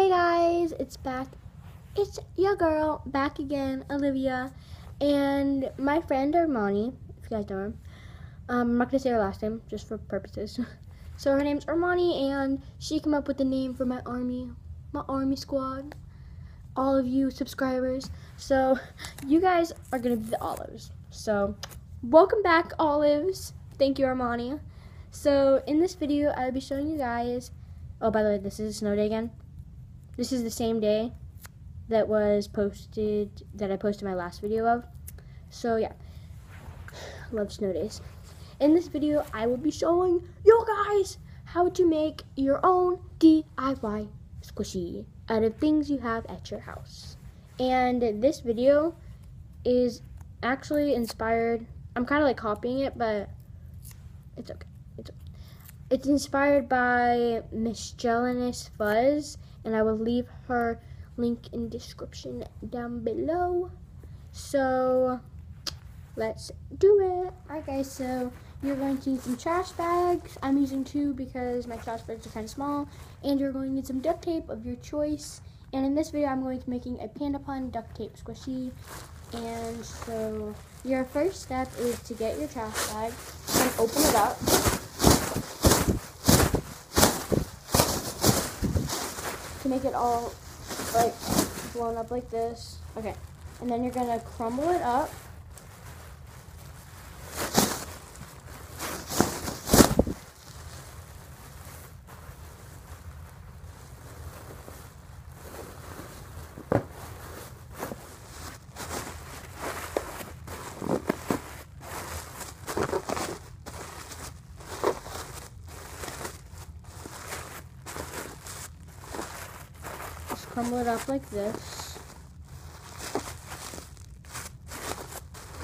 Hey guys, it's your girl back again, Olivia, and my friend Armani, if you guys know her. I'm not gonna say her last name just for purposes. So her name's Armani, and she came up with the name for my army squad, all of you subscribers. So you guys are gonna be the olives. So welcome back, olives. Thank you, Armani. So in this video, I'll be showing you guys. Oh, by the way, this is a snow day again. This is the same day that I posted my last video of. So yeah, love snow days. In this video, I will be showing you guys how to make your own DIY squishy out of things you have at your house. And this video is actually inspired. I'm kind of like copying it, but it's okay. It's inspired by Miss Jelinus Fuzz, and I will leave her link in the description down below. So let's do it. Alright guys, so you're going to need some trash bags. I'm using 2 because my trash bags are kind of small. And you're going to need some duct tape of your choice. And in this video, I'm going to be making a Panda Pun duct tape squishy. And so your first step is to get your trash bag and open it up. To make it all like blown up like this. Okay, and then you're gonna crumble it up. Crumble it up like this.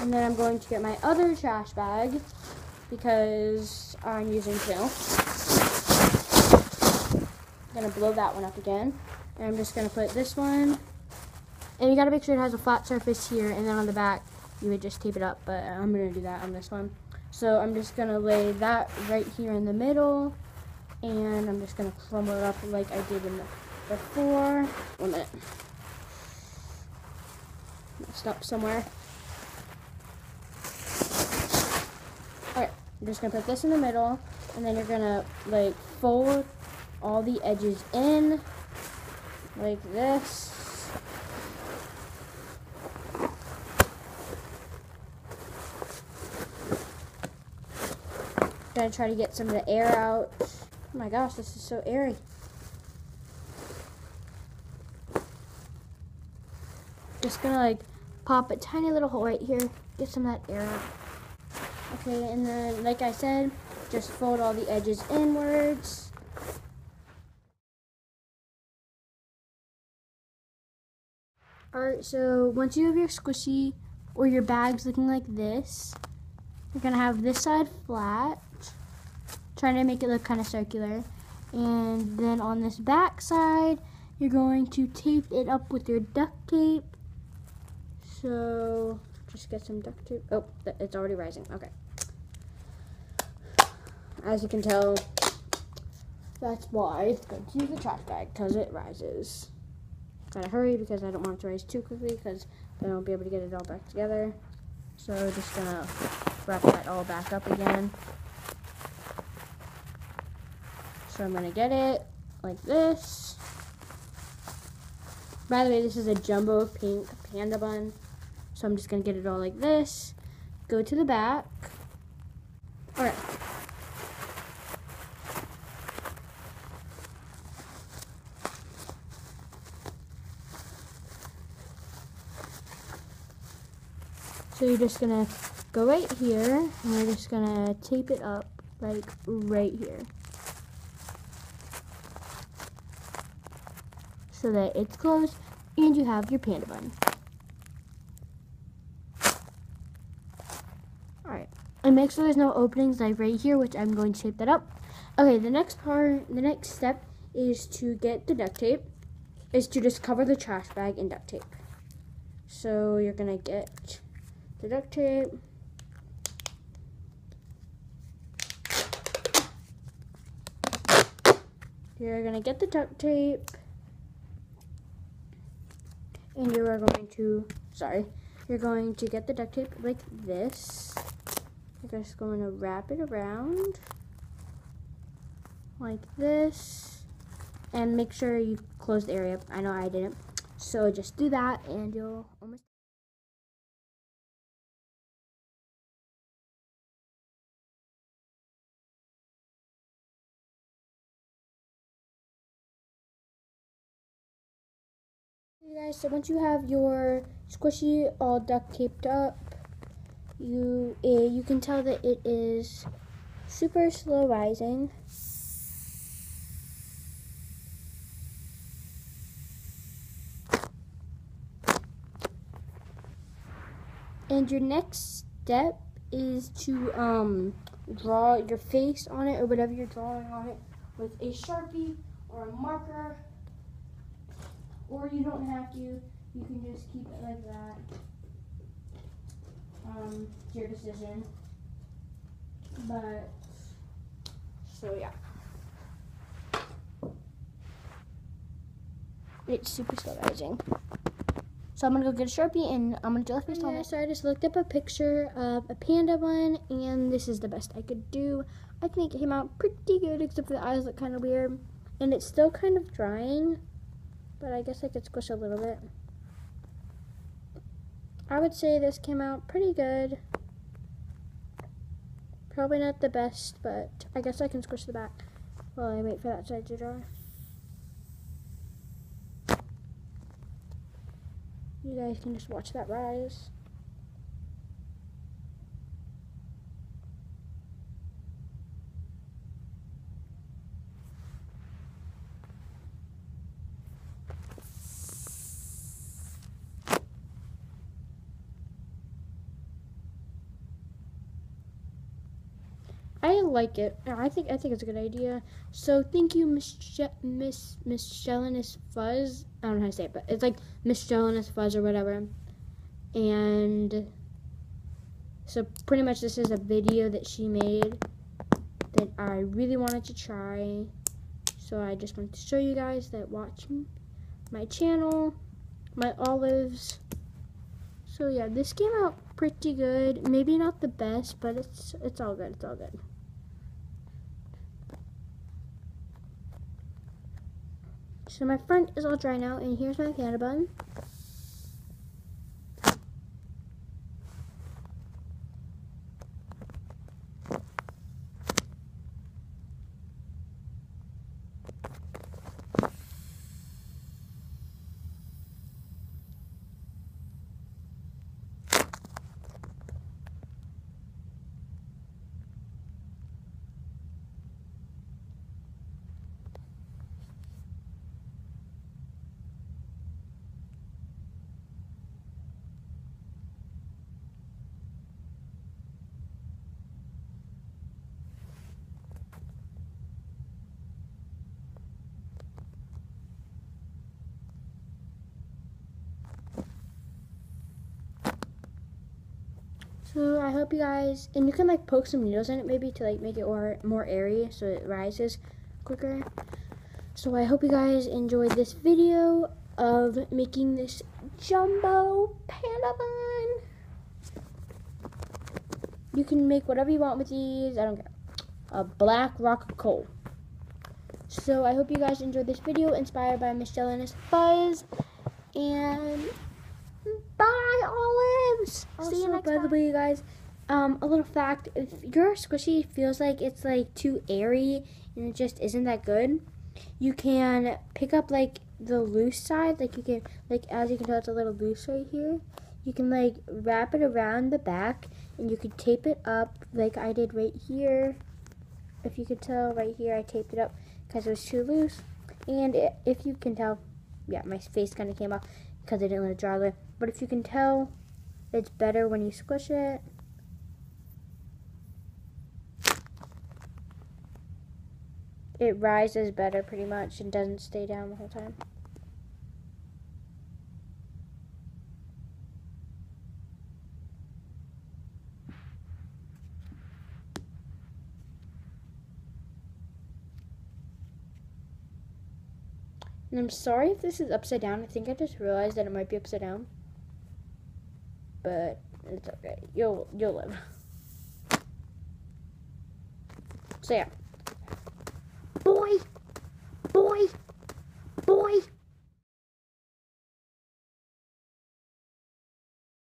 And then I'm going to get my other trash bag because I'm using 2. I'm going to blow that one up again. And I'm just going to put this one. And you got to make sure it has a flat surface here, and then on the back you would just tape it up, but I'm going to do that on this one. So I'm just going to lay that right here in the middle, and I'm just going to crumble it up like I did in the before. 1 minute. Messed up somewhere. Okay, I'm just gonna put this in the middle, and then you're gonna like fold all the edges in like this. Gonna try to get some of the air out. Oh my gosh, this is so airy. Just gonna like pop a tiny little hole right here, get some of that air out. Okay, and then like I said, just fold all the edges inwards. Alright, so once you have your squishy or your bags looking like this, you're gonna have this side flat, trying to make it look kind of circular. And then on this back side, you're going to tape it up with your duct tape. So just get some duct tape. Oh, it's already rising. Okay. As you can tell, that's why it's good to use the trash bag, because it rises. Gotta hurry because I don't want it to rise too quickly, because then I won't be able to get it all back together. So just gonna wrap that all back up again. So I'm gonna get it like this. By the way, this is a jumbo pink panda bun. So I'm just going to get it all like this. Go to the back. Alright. So you're just going to go right here. And we're just going to tape it up like right here. So that it's closed and you have your panda bun. Alright, and make sure there's no openings like right here, which I'm going to tape that up. Okay, the next step is to get the duct tape, is to just cover the trash bag in duct tape. So you're going to get the duct tape. You're going to get the duct tape, And you are going to, you're going to get the duct tape like this. You're just going to wrap it around like this. And make sure you close the area. I know I didn't. So just do that and you'll almost... Okay, guys, so once you have your squishy all duct taped up, you can tell that it is super slow rising. And your next step is to draw your face on it or whatever you're drawing on it with a Sharpie or a marker. Or you don't have to. You can just keep it like that. It's your decision. But so yeah. It's super slow rising. So I'm gonna go get a Sharpie and I'm gonna do a face on it. So I just looked up a picture of a panda one and this is the best I could do. I think it came out pretty good except for the eyes look kind of weird. And it's still kind of drying, but I guess I could squish a little bit. I would say this came out pretty good. Probably not the best, but I guess I can squish the back while I wait for that side to dry. You guys can just watch that rise. I like it. I think it's a good idea. So thank you, Miss Miscellaneous Fuzz. I don't know how to say it, but it's like Miscellaneous Fuzz or whatever. And so pretty much this is a video that she made that I really wanted to try. So I just wanted to show you guys that watch my channel, my olives. So yeah, this came out pretty good. Maybe not the best, but it's all good. It's all good. So my front is all dry now, and here's my panda bun. So I hope you guys, and you can like poke some needles in it maybe to like make it more airy so it rises quicker. So I hope you guys enjoyed this video of making this jumbo panda bun. You can make whatever you want with these, I don't care. A black rock coal. So I hope you guys enjoyed this video inspired by Miscellaneous Fuzz. And bye, olives. See you next time. By the way, you guys, a little fact: if your squishy feels like it's like too airy and it just isn't that good, you can pick up like the loose side. Like you can, like as you can tell, it's a little loose right here. You can like wrap it around the back, and you could tape it up like I did right here. If you could tell, right here, I taped it up because it was too loose. And if you can tell, yeah, my face kind of came off because I didn't let it dry. But if you can tell, it's better when you squish it. It rises better pretty much and doesn't stay down the whole time. And I'm sorry if this is upside down. I think I just realized that it might be upside down. But it's okay. You'll live. So yeah. Boy!